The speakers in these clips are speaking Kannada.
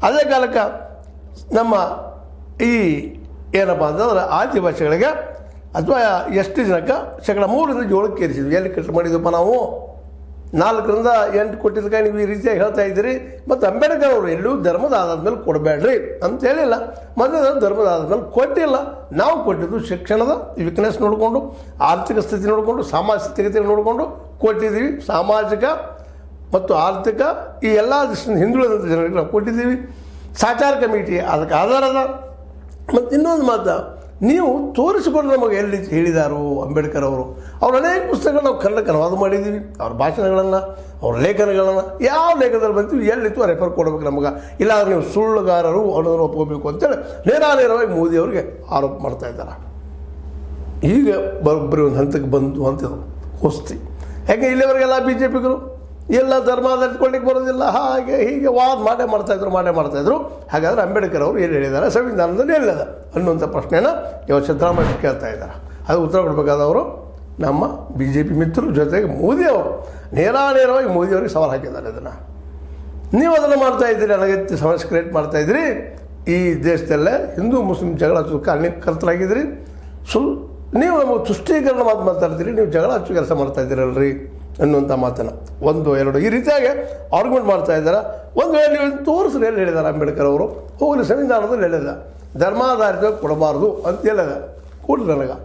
ಅದೇ ಕಾಲಕ್ಕೆ ನಮ್ಮ ಈ ಏನಪ್ಪ ಅಂತಂದ್ರೆ ಆದಿವಾಸಿಗಳಿಗೆ ಅಥವಾ ಎಷ್ಟು ಜನಕ್ಕೆ 3% 7% ಏರಿಸಿದ್ವಿ. ಎಲ್ಲಿ ಕಟ್ ಮಾಡಿದ್ವಪ್ಪ ನಾವು? 4ರಿಂದ 8 ಕೊಟ್ಟಿದ್ದಕ್ಕೆ ನೀವು ಈ ರೀತಿಯಾಗಿ ಹೇಳ್ತಾ ಇದ್ದೀರಿ. ಮತ್ತು ಅಂಬೇಡ್ಕರ್ ಅವರು ಎಲ್ಲೂ ಧರ್ಮದ ಆಧಾರದ ಮೇಲೆ ಕೊಡಬೇಡ್ರಿ ಅಂತ ಹೇಳಿಲ್ಲ. ಮೊದಲು ಧರ್ಮದ ಆಧಾರದ ಮೇಲೆ ಕೊಟ್ಟಿಲ್ಲ. ನಾವು ಕೊಟ್ಟಿದ್ದು ಶಿಕ್ಷಣದ ವೀಕ್ನೆಸ್ ನೋಡಿಕೊಂಡು, ಆರ್ಥಿಕ ಸ್ಥಿತಿ ನೋಡಿಕೊಂಡು, ಸಾಮಾಜಿಕ ಸ್ಥಿತಿಗತಿ ನೋಡಿಕೊಂಡು ಕೊಟ್ಟಿದ್ದೀವಿ. ಸಾಮಾಜಿಕ ಮತ್ತು ಆರ್ಥಿಕ ಈ ಎಲ್ಲ ದೃಷ್ಟಿಯಿಂದ ಹಿಂದುಳಿದಂಥ ಜನರಿಗೆ ನಾವು ಕೊಟ್ಟಿದ್ದೀವಿ. ಸಾಚಾರ ಕಮಿಟಿ ಅದಕ್ಕೆ ಆಧಾರದ. ಮತ್ತು ಇನ್ನೊಂದು ಮಾತು, ನೀವು ತೋರಿಸಿಕೊಂಡು ನಮಗೆ ಎಲ್ಲಿ ಹೇಳಿದಾರು ಅಂಬೇಡ್ಕರ್ ಅವರು. ಅವ್ರ ಅನೇಕ ಪುಸ್ತಕಗಳು ನಾವು ಕನ್ನಡಕ್ಕೆ ಅನುವಾದ ಮಾಡಿದ್ದೀವಿ. ಅವ್ರ ಭಾಷಣಗಳನ್ನು, ಅವ್ರ ಲೇಖನಗಳನ್ನು ಯಾವ ಲೇಖನದಲ್ಲಿ ಬಂತೀವಿ ಎಲ್ಲಿತ್ತು ರೆಫರ್ ಕೊಡಬೇಕು ನಮಗೆ. ಇಲ್ಲಾಂದ್ರೆ ನೀವು ಸುಳ್ಳುಗಾರರು ಅನ್ನೋದನ್ನು ಒಪ್ಕೋಬೇಕು ಅಂತೇಳಿ ನೇರವಾಗಿ ಮೋದಿಯವರಿಗೆ ಆರೋಪ ಮಾಡ್ತಾ ಇದ್ದಾರೆ. ಈಗ ಬರೋಬ್ಬರಿ ಒಂದು ಹಂತಕ್ಕೆ ಬಂತು ಅಂತಿದ್ರು ಹೊಸ್ತಿ. ಯಾಕೆ ಇಲ್ಲಿವರೆಗೆಲ್ಲ BJPಗರು ಎಲ್ಲ ಧರ್ಮ ಅರಿತುಕೊಳ್ಳಿಕ್ಕೆ ಬರೋದಿಲ್ಲ, ಹಾಗೆ ಹೀಗೆ ವಾದ ಮಾಡ್ತಾಯಿದ್ರು. ಹಾಗಾದರೆ ಅಂಬೇಡ್ಕರ್ ಅವರು ಏನು ಹೇಳಿದ್ದಾರೆ, ಸಂವಿಧಾನದಲ್ಲಿ ಎಲ್ಲಿದೆ ಅನ್ನುವಂಥ ಪ್ರಶ್ನೆನ ಇವಾಗ ಸಿದ್ದರಾಮಯ್ಯ ಕೇಳ್ತಾ ಇದ್ದಾರೆ. ಅದು ಉತ್ತರ ಕೊಡಬೇಕಾದವರು ನಮ್ಮ BJP ಮಿತ್ರರು, ಜೊತೆಗೆ ಮೋದಿಯವರು ನೇರವಾಗಿ ಮೋದಿಯವರಿಗೆ ಸವಾಲು ಹಾಕಿದ್ದಾರೆ. ಅದನ್ನು ನೀವು ಅದನ್ನು ಮಾಡ್ತಾಯಿದ್ದೀರಿ, ಅನಗತ್ಯ ಸಮಸ್ಯೆ ಕ್ರಿಯೇಟ್ ಮಾಡ್ತಾಯಿದ್ದೀರಿ. ಈ ದೇಶದಲ್ಲೇ ಹಿಂದೂ ಮುಸ್ಲಿಂ ಜಗಳ ಹಚ್ಚೋಕೆ ಕಾರಣಕರ್ತರಾಗಿದ್ದೀರಿ. ನೀವು ನಮಗೆ ತುಷ್ಟೀಕರಣ ಮಾತಾಡ್ತೀರಿ, ನೀವು ಜಗಳ ಹಚ್ಚೋ ಕೆಲಸ ಮಾಡ್ತಾಯಿದ್ದೀರಲ್ರಿ ಅನ್ನುವಂಥ ಮಾತನ್ನು 1, 2 ಈ ರೀತಿಯಾಗಿ ಆರ್ಗ್ಯುಮೆಂಟ್ ಮಾಡ್ತಾ ಇದ್ದಾರೆ. ಒಂದು ವೇಳೆ ನೀವು ತೋರಿಸ್ರಿ ಎಲ್ಲಿ ಹೇಳಿದ್ದಾರೆ ಅಂಬೇಡ್ಕರ್ ಅವರು, ಹೋಗಲಿ ಸಂವಿಧಾನದಲ್ಲಿ ಹೇಳಿದ ಧರ್ಮಾಧಾರಿತವಾಗಿ ಕೊಡಬಾರ್ದು ಅಂತ ಹೇಳಿದ, ಕೊಡ್ರಿ ನನಗೆ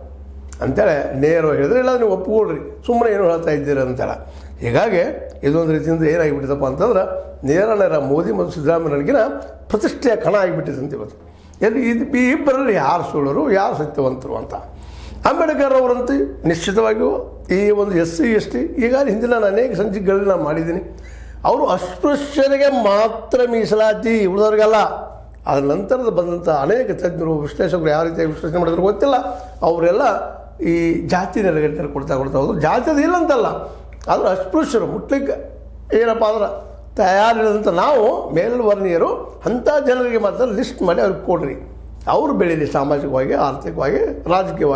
ಅಂತೇಳಿ ನೇರವಾಗಿ ಹೇಳಿದ್ರೆ, ಇಲ್ಲ ನೀವು ಒಪ್ಪಿಕೊಡ್ರಿ, ಸುಮ್ಮನೆ ಏನು ಹೇಳ್ತಾ ಇದ್ದೀರಿ ಅಂತೇಳಿ. ಹೀಗಾಗಿ ಇದೊಂದು ರೀತಿಯಿಂದ ಏನಾಗಿಬಿಟ್ಟಿದಪ್ಪ ಅಂತಂದ್ರೆ ನೇರ ಮೋದಿ ಮತ್ತು ಸಿದ್ದರಾಮಯ್ಯನಿಗಿನ ಪ್ರತಿಷ್ಠೆಯ ಕಣ ಆಗಿಬಿಟ್ಟಿದೆ ಇವತ್ತು. ಎಲ್ಲಿ ಈ ಇಬ್ಬರಲ್ಲಿ ಯಾರು ಸುಳ್ಳರು ಯಾರು ಸತ್ಯವಂತರು ಅಂತ. ಅಂಬೇಡ್ಕರ್ ಅವರಂತೂ ನಿಶ್ಚಿತವಾಗಿಯೂ ಈ ಒಂದು SC ST ಈಗಾಗಲೇ ಹಿಂದಿನ ನಾನು ಅನೇಕ ಸಂಚಿಕೆಗಳಲ್ಲಿ ನಾನು ಮಾಡಿದ್ದೀನಿ. ಅವರು ಅಸ್ಪೃಶ್ಯರಿಗೆ ಮಾತ್ರ ಮೀಸಲಾತಿ, ಉಳಿದವ್ರಿಗೆಲ್ಲ. ಅದರ ನಂತರದ ಬಂದಂಥ ಅನೇಕ ತಜ್ಞರು ವಿಶ್ಲೇಷಕರು ಯಾವ ರೀತಿಯಾಗಿ ವಿಶ್ಲೇಷಣೆ ಮಾಡಿದ್ರು ಗೊತ್ತಿಲ್ಲ. ಅವರೆಲ್ಲ ಈ ಜಾತಿ ನೆಲೆಗಟ್ಟಲ್ಲಿ ಕೊಡ್ತಾ ಹೋದ್ರು. ಜಾತಿದು ಇಲ್ಲ ಅಂತಲ್ಲ, ಆದರೆ ಅಸ್ಪೃಶ್ಯರು ಮುಟ್ಲಿಕ್ಕೆ ಏನಪ್ಪ ಅಂದ್ರೆ ತಯಾರಿಲ್ಲದಂಥ ನಾವು ಮೇಲ್ವರ್ಣೀಯರು ಅಂಥ ಜನರಿಗೆ ಮಾತ್ರ ಲಿಸ್ಟ್ ಮಾಡಿ ಅವ್ರಿಗೆ ಕೊಡ್ರಿ, ಅವರು ಬೆಳೀಲಿ ಸಾಮಾಜಿಕವಾಗಿ, ಆರ್ಥಿಕವಾಗಿ, ರಾಜಕೀಯವಾಗಿ.